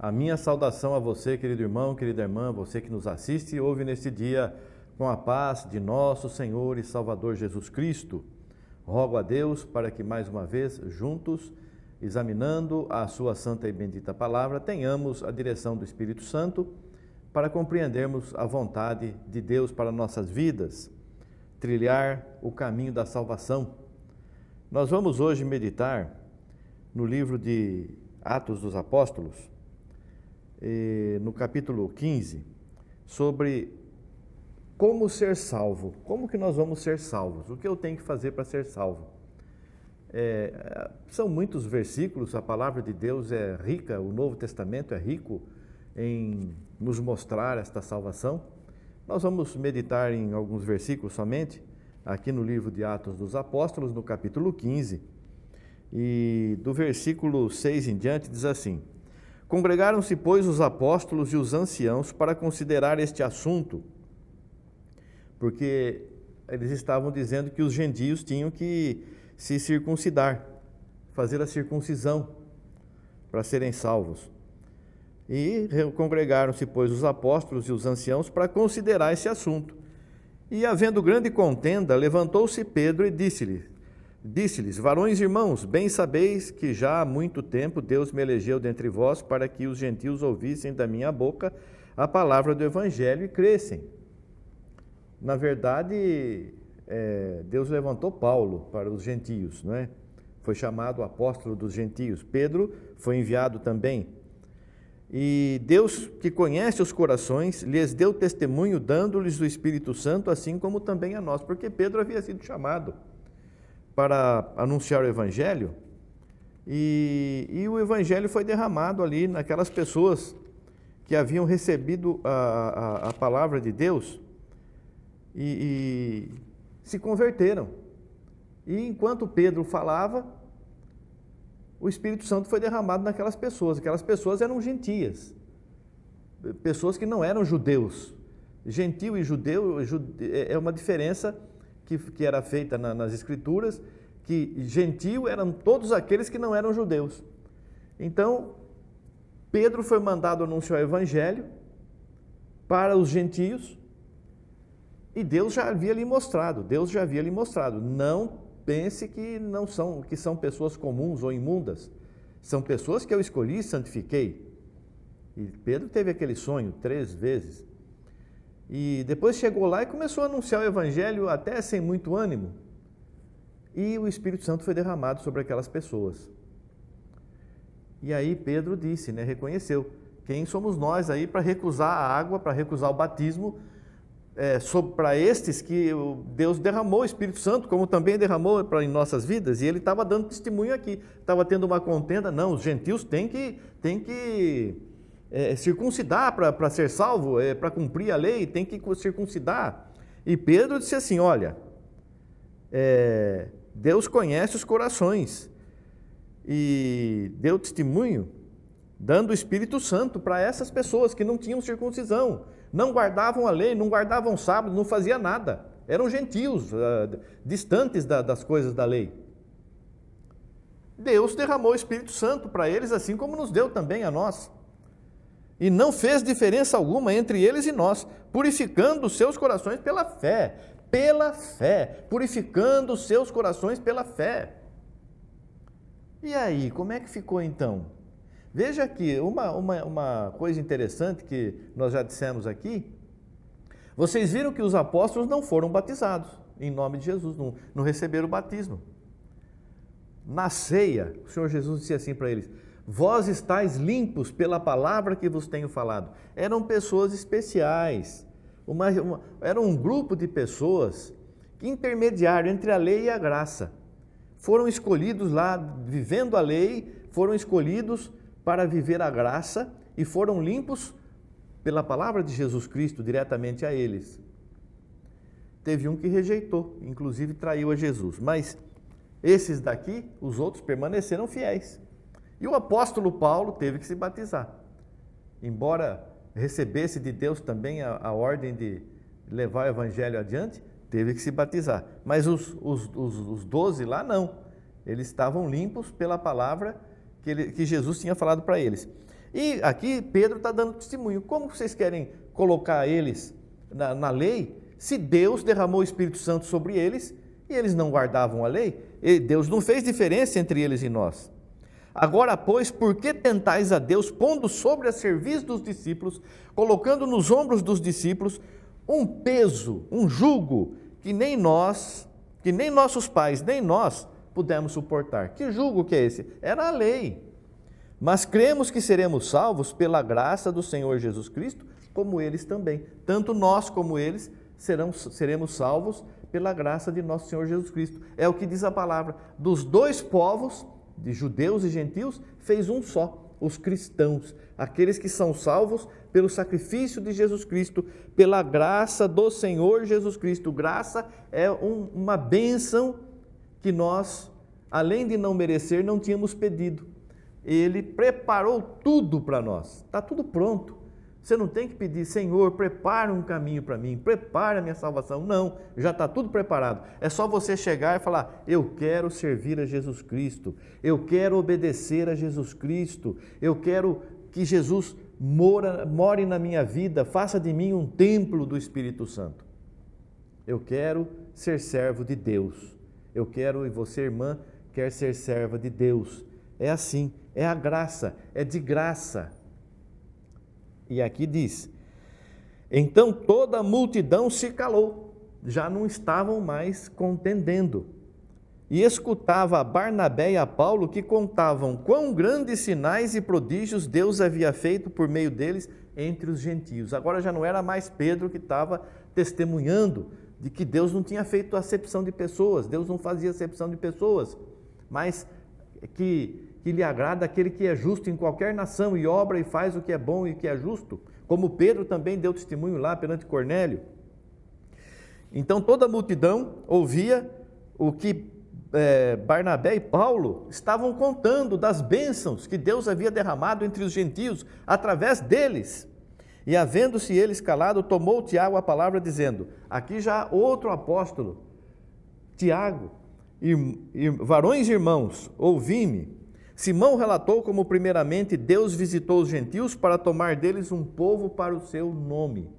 A minha saudação a você, querido irmão, querida irmã, você que nos assiste e ouve neste dia com a paz de nosso Senhor e Salvador Jesus Cristo. Rogo a Deus para que mais uma vez, juntos, examinando a sua santa e bendita palavra, tenhamos a direção do Espírito Santo para compreendermos a vontade de Deus para nossas vidas, trilhar o caminho da salvação. Nós vamos hoje meditar no livro de Atos dos Apóstolos, no capítulo 15, sobre como ser salvo. Como que nós vamos ser salvos? O que eu tenho que fazer para ser salvo? São muitos versículos, a palavra de Deus é rica, o Novo Testamento é rico em nos mostrar esta salvação. Nós vamos meditar em alguns versículos somente, aqui no livro de Atos dos Apóstolos, no capítulo 15, e do versículo 6 em diante diz assim: Congregaram-se, pois, os apóstolos e os anciãos para considerar este assunto, porque eles estavam dizendo que os gentios tinham que se circuncidar, fazer a circuncisão para serem salvos. E congregaram-se, pois, os apóstolos e os anciãos para considerar esse assunto. E, havendo grande contenda, levantou-se Pedro e disse-lhes: Varões irmãos, bem sabeis que já há muito tempo Deus me elegeu dentre vós para que os gentios ouvissem da minha boca a palavra do Evangelho e crescem. Na verdade, Deus levantou Paulo para os gentios, não é? Foi chamado apóstolo dos gentios. Pedro foi enviado também. E Deus, que conhece os corações, lhes deu testemunho, dando-lhes o Espírito Santo, assim como também a nós, porque Pedro havia sido chamado para anunciar o Evangelho, e o Evangelho foi derramado ali naquelas pessoas que haviam recebido a palavra de Deus e se converteram. E enquanto Pedro falava, o Espírito Santo foi derramado naquelas pessoas. Aquelas pessoas eram gentias, pessoas que não eram judeus. Gentio e judeu é uma diferença que era feita nas Escrituras, que gentio eram todos aqueles que não eram judeus. Então, Pedro foi mandado anunciar o Evangelho para os gentios, e Deus já havia lhe mostrado, não pense que são pessoas comuns ou imundas, são pessoas que eu escolhi e santifiquei. E Pedro teve aquele sonho 3 vezes, e depois chegou lá e começou a anunciar o Evangelho até sem muito ânimo, e o Espírito Santo foi derramado sobre aquelas pessoas. E aí Pedro disse, reconheceu, quem somos nós aí para recusar a água, para recusar o batismo, para estes que Deus derramou o Espírito Santo, como também derramou em nossas vidas, e ele estava dando testemunho aqui, estava tendo uma contenda. Não, os gentios têm que circuncidar para ser salvo, para cumprir a lei, tem que circuncidar. E Pedro disse assim: olha, Deus conhece os corações, e deu testemunho, dando o Espírito Santo para essas pessoas que não tinham circuncisão, não guardavam a lei, não guardavam o sábado, não fazia nada, eram gentios, distantes das coisas da lei. Deus derramou o Espírito Santo para eles, assim como nos deu também a nós, e não fez diferença alguma entre eles e nós, purificando os seus corações pela fé, purificando os seus corações pela fé. E aí, como é que ficou então? Veja aqui, uma coisa interessante que nós já dissemos aqui. Vocês viram que os apóstolos não foram batizados em nome de Jesus, não receberam o batismo. Na ceia, o Senhor Jesus disse assim para eles: vós estáis limpos pela palavra que vos tenho falado. Eram pessoas especiais, era um grupo de pessoas intermediário entre a lei e a graça. Foram escolhidos lá, vivendo a lei, foram escolhidos para viver a graça e foram limpos pela palavra de Jesus Cristo diretamente a eles. Teve um que rejeitou, inclusive traiu a Jesus, mas esses daqui, os outros, permaneceram fiéis. E o apóstolo Paulo teve que se batizar, embora recebesse de Deus também a ordem de levar o evangelho adiante, teve que se batizar. Mas os 12 lá não, eles estavam limpos pela palavra que Jesus tinha falado para eles. E aqui Pedro está dando testemunho. Como vocês querem colocar eles na lei, se Deus derramou o Espírito Santo sobre eles e eles não guardavam a lei? E Deus não fez diferença entre eles e nós. Agora, pois, por que tentais a Deus, pondo sobre a cerviz dos discípulos, colocando nos ombros dos discípulos, um peso, um jugo, que nem nós, que nem nossos pais, nem nós pudemos suportar? Que jugo que é esse? Era a lei. Mas cremos que seremos salvos pela graça do Senhor Jesus Cristo, como eles também. Tanto nós como eles seremos salvos pela graça de nosso Senhor Jesus Cristo. É o que diz a palavra. Dos dois povos, de judeus e gentios, fez um só, os cristãos, aqueles que são salvos pelo sacrifício de Jesus Cristo, pela graça do Senhor Jesus Cristo. Graça é uma bênção que nós, além de não merecer, não tínhamos pedido. Ele preparou tudo para nós, está tudo pronto. Você não tem que pedir, Senhor, prepara um caminho para mim, prepara a minha salvação. Não, já está tudo preparado. É só você chegar e falar, eu quero servir a Jesus Cristo, eu quero obedecer a Jesus Cristo, eu quero que Jesus more na minha vida, faça de mim um templo do Espírito Santo. Eu quero ser servo de Deus. Eu quero, e você, irmã, quer ser serva de Deus. É assim, é a graça, é de graça. E aqui diz, então toda a multidão se calou, já não estavam mais contendendo, e escutava a Barnabé e a Paulo, que contavam quão grandes sinais e prodígios Deus havia feito por meio deles entre os gentios. Agora já não era mais Pedro que estava testemunhando de que Deus não tinha feito acepção de pessoas, Deus não fazia acepção de pessoas, mas que lhe agrada aquele que é justo em qualquer nação e obra e faz o que é bom e o que é justo, como Pedro também deu testemunho lá perante Cornélio. Então toda a multidão ouvia o que Barnabé e Paulo estavam contando das bênçãos que Deus havia derramado entre os gentios através deles. E havendo-se eles calado, tomou Tiago a palavra dizendo, aqui já outro apóstolo, Tiago, varões e irmãos, ouvi-me. Simão relatou como primeiramente Deus visitou os gentios para tomar deles um povo para o seu nome.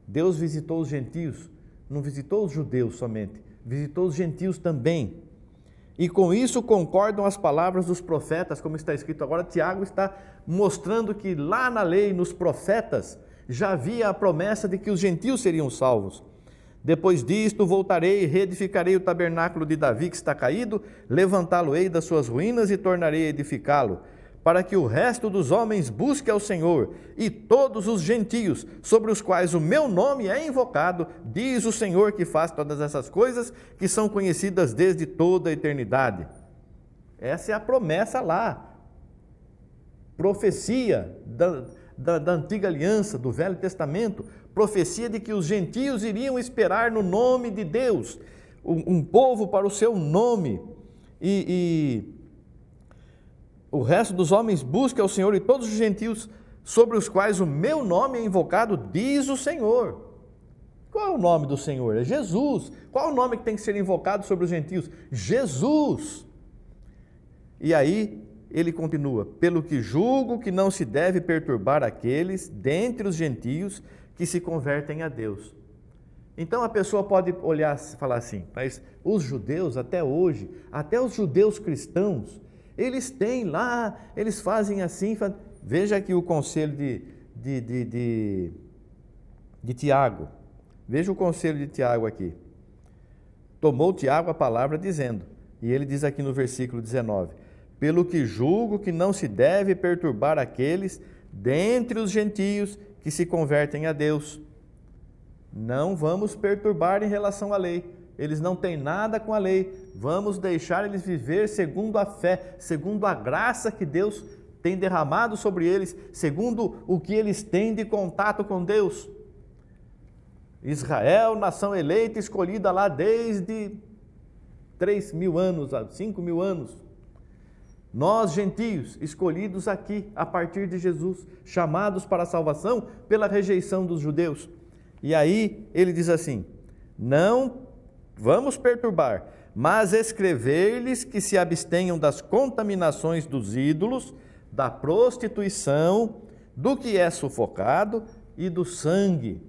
Deus visitou os gentios, não visitou os judeus somente, visitou os gentios também. E com isso concordam as palavras dos profetas, como está escrito agora. Tiago está mostrando que lá na lei, nos profetas, já havia a promessa de que os gentios seriam salvos. Depois disto voltarei e reedificarei o tabernáculo de Davi que está caído, levantá-lo-ei das suas ruínas e tornarei a edificá-lo, para que o resto dos homens busque ao Senhor, e todos os gentios, sobre os quais o meu nome é invocado, diz o Senhor que faz todas essas coisas, que são conhecidas desde toda a eternidade. Essa é a promessa lá, profecia da antiga aliança, do Velho Testamento, profecia de que os gentios iriam esperar no nome de Deus, um povo para o seu nome, e o resto dos homens busca ao Senhor, e todos os gentios sobre os quais o meu nome é invocado, diz o Senhor. Qual é o nome do Senhor? É Jesus. Qual é o nome que tem que ser invocado sobre os gentios? Jesus. E aí ele continua, pelo que julgo que não se deve perturbar aqueles dentre os gentios que se convertem a Deus. Então a pessoa pode olhar e falar assim, mas os judeus até hoje, até os judeus cristãos, eles têm lá, eles fazem assim, veja aqui o conselho de Tiago, veja o conselho de Tiago aqui. Tomou Tiago a palavra dizendo, e ele diz aqui no versículo 19, pelo que julgo que não se deve perturbar aqueles dentre os gentios que se convertem a Deus. Não vamos perturbar em relação à lei. Eles não têm nada com a lei. Vamos deixar eles viver segundo a fé, segundo a graça que Deus tem derramado sobre eles, segundo o que eles têm de contato com Deus. Israel, nação eleita, escolhida lá desde 3.000 anos, 5.000 anos. Nós, gentios, escolhidos aqui a partir de Jesus, chamados para a salvação pela rejeição dos judeus. E aí ele diz assim, não vamos perturbar, mas escrever-lhes que se abstenham das contaminações dos ídolos, da prostituição, do que é sufocado e do sangue.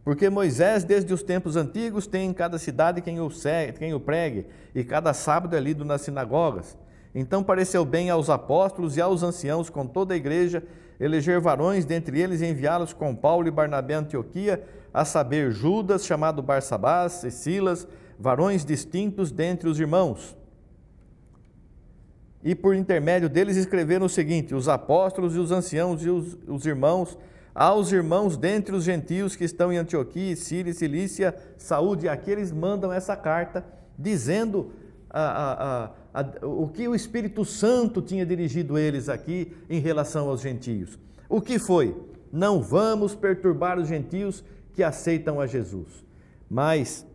Porque Moisés, desde os tempos antigos, tem em cada cidade quem o pregue, e cada sábado é lido nas sinagogas. Então pareceu bem aos apóstolos e aos anciãos com toda a igreja eleger varões dentre eles e enviá-los com Paulo e Barnabé a Antioquia, a saber, Judas, chamado Barsabás, e Silas, varões distintos dentre os irmãos. E por intermédio deles escreveram o seguinte: os apóstolos e os anciãos e os irmãos, aos irmãos dentre os gentios que estão em Antioquia, Síria e Cilícia, saúde. Aqui eles mandam essa carta dizendo o que o Espírito Santo tinha dirigido eles aqui em relação aos gentios. O que foi? Não vamos perturbar os gentios que aceitam a Jesus, mas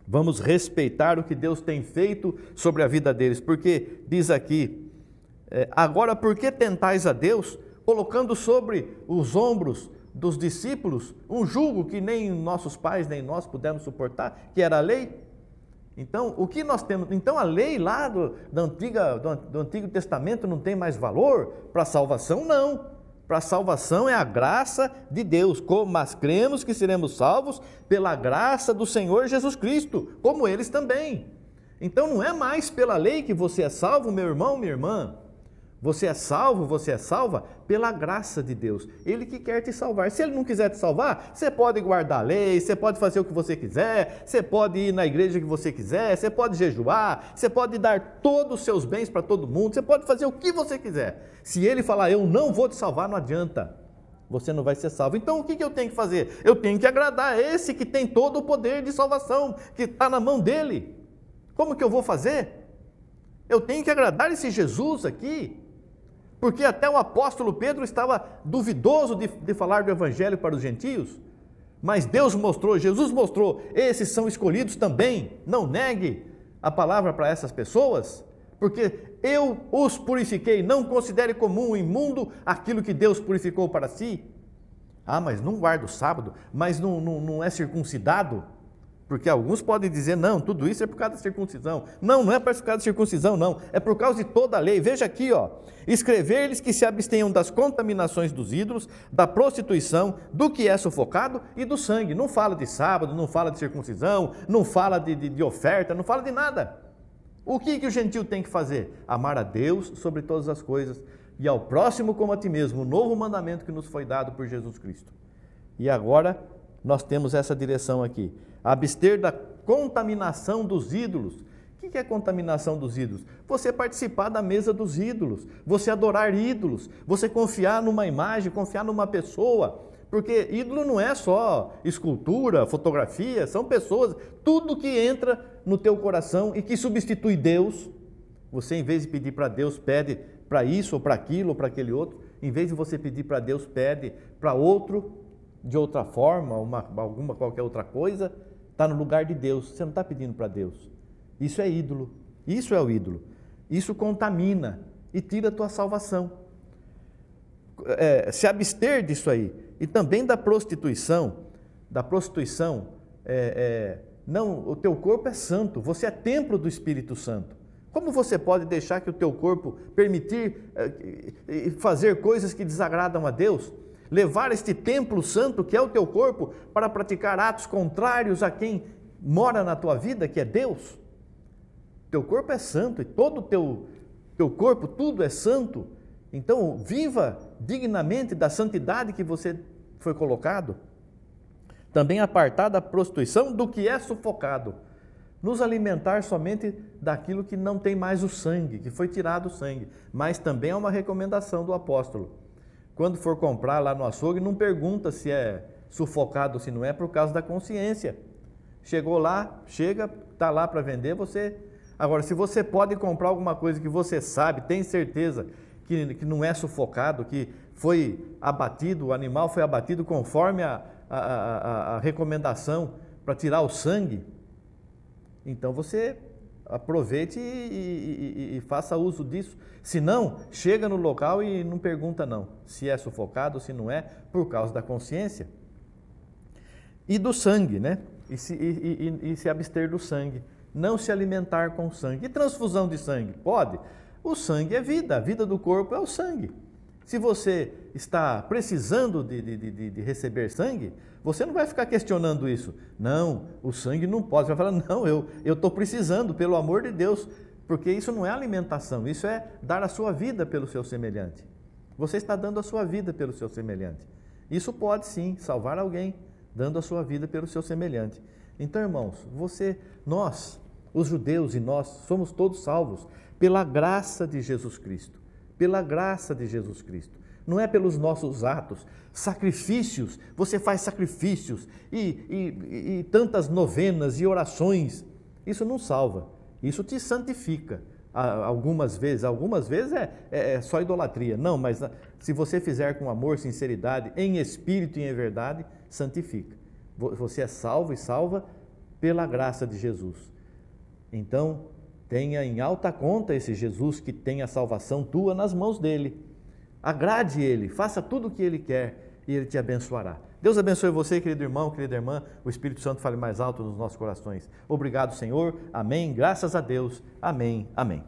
vamos respeitar o que Deus tem feito sobre a vida deles, porque diz aqui, agora por que tentais a Deus, colocando sobre os ombros dos discípulos um jugo que nem nossos pais nem nós pudemos suportar, que era a lei? Então, o que nós temos? Então, a lei lá do Antigo Testamento não tem mais valor para a salvação? Não. Para a salvação é a graça de Deus, mas cremos que seremos salvos pela graça do Senhor Jesus Cristo, como eles também. Então, não é mais pela lei que você é salvo, meu irmão, minha irmã. Você é salvo, você é salva pela graça de Deus. Ele que quer te salvar. Se Ele não quiser te salvar, você pode guardar a lei, você pode fazer o que você quiser, você pode ir na igreja que você quiser, você pode jejuar, você pode dar todos os seus bens para todo mundo, você pode fazer o que você quiser. Se Ele falar, eu não vou te salvar, não adianta. Você não vai ser salvo. Então o que eu tenho que fazer? Eu tenho que agradar esse que tem todo o poder de salvação, que está na mão dele. Como que eu vou fazer? Eu tenho que agradar esse Jesus aqui. Porque até o apóstolo Pedro estava duvidoso de falar do evangelho para os gentios, mas Deus mostrou, Jesus mostrou, esses são escolhidos também, não negue a palavra para essas pessoas, porque eu os purifiquei, não considere comum, imundo, aquilo que Deus purificou para si. Ah, mas não guarda o sábado, mas não é circuncidado? Porque alguns podem dizer, não, tudo isso é por causa da circuncisão. Não, não é por causa da circuncisão, não. É por causa de toda a lei. Veja aqui, ó. Escrever-lhes que se abstenham das contaminações dos ídolos, da prostituição, do que é sufocado e do sangue. Não fala de sábado, não fala de circuncisão, não fala de oferta, não fala de nada. O que o gentil tem que fazer? Amar a Deus sobre todas as coisas e ao próximo como a ti mesmo. O novo mandamento que nos foi dado por Jesus Cristo. E agora nós temos essa direção aqui. Abster da contaminação dos ídolos. O que é contaminação dos ídolos? Você participar da mesa dos ídolos, você adorar ídolos, você confiar numa imagem, confiar numa pessoa, porque ídolo não é só escultura, fotografia, são pessoas, tudo que entra no teu coração e que substitui Deus, você em vez de pedir para Deus, pede para isso, ou para aquilo, ou para aquele outro, em vez de você pedir para Deus, pede para outro, de outra forma, alguma qualquer outra coisa, está no lugar de Deus, você não está pedindo para Deus. Isso é ídolo, isso é o ídolo. Isso contamina e tira a tua salvação. Se abster disso aí. E também da prostituição. Não, o teu corpo é santo, você é templo do Espírito Santo. Como você pode deixar que o teu corpo permitir fazer coisas que desagradam a Deus? Levar este templo santo, que é o teu corpo, para praticar atos contrários a quem mora na tua vida, que é Deus? Teu corpo é santo e todo o teu corpo, tudo é santo. Então, viva dignamente da santidade que você foi colocado. Também apartar da prostituição do que é sufocado. Nos alimentar somente daquilo que não tem mais o sangue, que foi tirado o sangue. Mas também é uma recomendação do apóstolo. Quando for comprar lá no açougue, não pergunta se é sufocado ou se não é, por causa da consciência. Chegou lá, está lá para vender, você... Agora, se você pode comprar alguma coisa que você sabe, tem certeza que não é sufocado, que foi abatido, o animal foi abatido conforme a recomendação para tirar o sangue, então você aproveite e faça uso disso. Se não, chega no local e não pergunta não, se é sufocado ou se não é, por causa da consciência. E do sangue, né? E se abster do sangue. Não se alimentar com sangue. E transfusão de sangue? Pode? O sangue é vida, a vida do corpo é o sangue. Se você está precisando de receber sangue, você não vai ficar questionando isso. Não, o sangue não pode. Você vai falar, não, eu estou precisando, pelo amor de Deus, porque isso não é alimentação, isso é dar a sua vida pelo seu semelhante. Você está dando a sua vida pelo seu semelhante. Isso pode sim salvar alguém, dando a sua vida pelo seu semelhante. Então, irmãos, nós, os judeus e nós, somos todos salvos pela graça de Jesus Cristo. Pela graça de Jesus Cristo. Não é pelos nossos atos, sacrifícios, você faz sacrifícios e tantas novenas e orações. Isso não salva, isso te santifica. Algumas vezes é só idolatria. Não, mas se você fizer com amor, sinceridade, em espírito e em verdade, santifica. Você é salvo e salva pela graça de Jesus. Então, tenha em alta conta esse Jesus que tem a salvação tua nas mãos dele. Agrade ele, faça tudo o que ele quer e ele te abençoará. Deus abençoe você, querido irmão, querida irmã. O Espírito Santo fale mais alto nos nossos corações. Obrigado, Senhor. Amém. Graças a Deus. Amém. Amém.